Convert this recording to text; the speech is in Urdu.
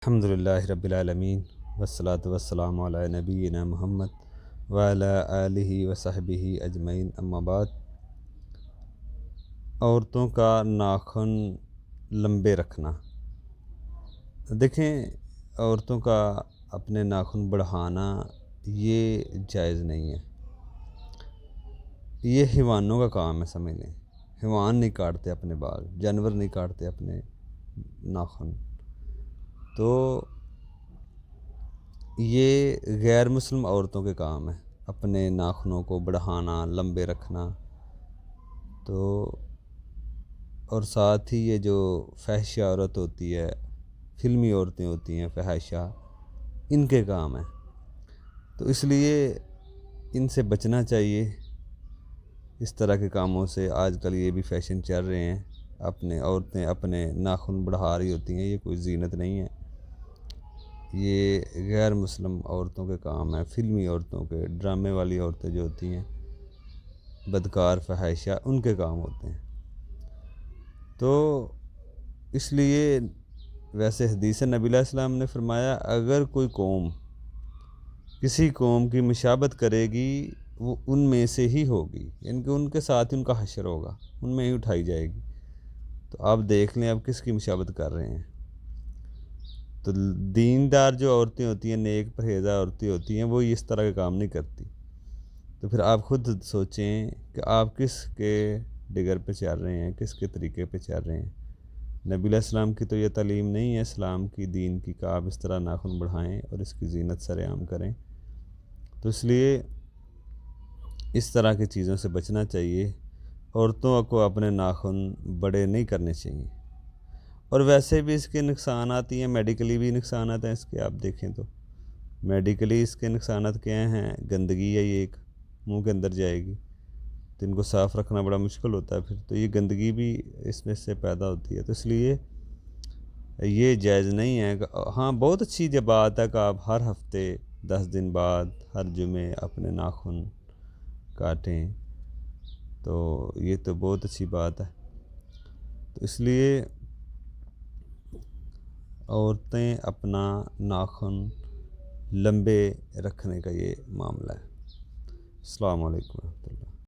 الحمدللہ رب العالمین والصلاة والسلام علی نبینا محمد وعلی آلہ وصحبہ اجمعین، اما بعد۔ عورتوں کا ناخن لمبے رکھنا، دیکھیں عورتوں کا اپنے ناخن بڑھانا یہ جائز نہیں ہے، یہ حیوانوں کا کام ہے، سمجھ لیں۔ حیوان نہیں کاٹتے اپنے بال، جانور نہیں کاٹتے اپنے ناخن، تو یہ غیر مسلم عورتوں کے کام ہے اپنے ناخنوں کو بڑھانا، لمبے رکھنا۔ تو اور ساتھ ہی یہ جو فحشہ عورت ہوتی ہے، فلمی عورتیں ہوتی ہیں فحاشہ، ان کے کام ہے، تو اس لیے ان سے بچنا چاہیے، اس طرح کے کاموں سے۔ آج کل یہ بھی فیشن چل رہے ہیں، اپنے عورتیں اپنے ناخن بڑھا رہی ہوتی ہیں، یہ کوئی زینت نہیں ہے، یہ غیر مسلم عورتوں کے کام ہے، فلمی عورتوں کے، ڈرامے والی عورتیں جو ہوتی ہیں بدکار فحاشہ، ان کے کام ہوتے ہیں۔ تو اس لیے ویسے حدیث نبی علیہ السلام نے فرمایا، اگر کوئی قوم کسی قوم کی مشابہت کرے گی وہ ان میں سے ہی ہوگی، یعنی کہ ان کے ساتھ ان کا حشر ہوگا، ان میں ہی اٹھائی جائے گی۔ تو آپ دیکھ لیں آپ کس کی مشابہت کر رہے ہیں۔ تو دیندار جو عورتیں ہوتی ہیں، نیک پرہیزہ عورتیں ہوتی ہیں، وہ اس طرح کے کام نہیں کرتی۔ تو پھر آپ خود سوچیں کہ آپ کس کے ڈگر پہ چل رہے ہیں، کس کے طریقے پہ چل رہے ہیں۔ نبی علیہ السلام کی تو یہ تعلیم نہیں ہے، اسلام کی، دین کی، کہ آپ اس طرح ناخن بڑھائیں اور اس کی زینت سر عام کریں۔ تو اس لیے اس طرح کی چیزوں سے بچنا چاہیے، عورتوں کو اپنے ناخن بڑے نہیں کرنے چاہیے۔ اور ویسے بھی اس کے نقصانات ہی ہیں، میڈیکلی بھی نقصانات ہیں اس کے، آپ دیکھیں تو میڈیکلی اس کے نقصانات کیا ہیں؟ گندگی ہے، یہ ایک منہ کے اندر جائے گی تو ان کو صاف رکھنا بڑا مشکل ہوتا ہے، پھر تو یہ گندگی بھی اس میں سے پیدا ہوتی ہے، تو اس لیے یہ جائز نہیں ہے۔ ہاں بہت اچھی بات ہے کہ آپ ہر ہفتے 10 دن بعد ہر جمعے اپنے ناخن کاٹیں، تو یہ تو بہت اچھی بات ہے۔ تو اس لیے عورتیں اپنا ناخن لمبے رکھنے کا یہ معاملہ ہے۔ السلام علیکم ورحمۃ اللہ۔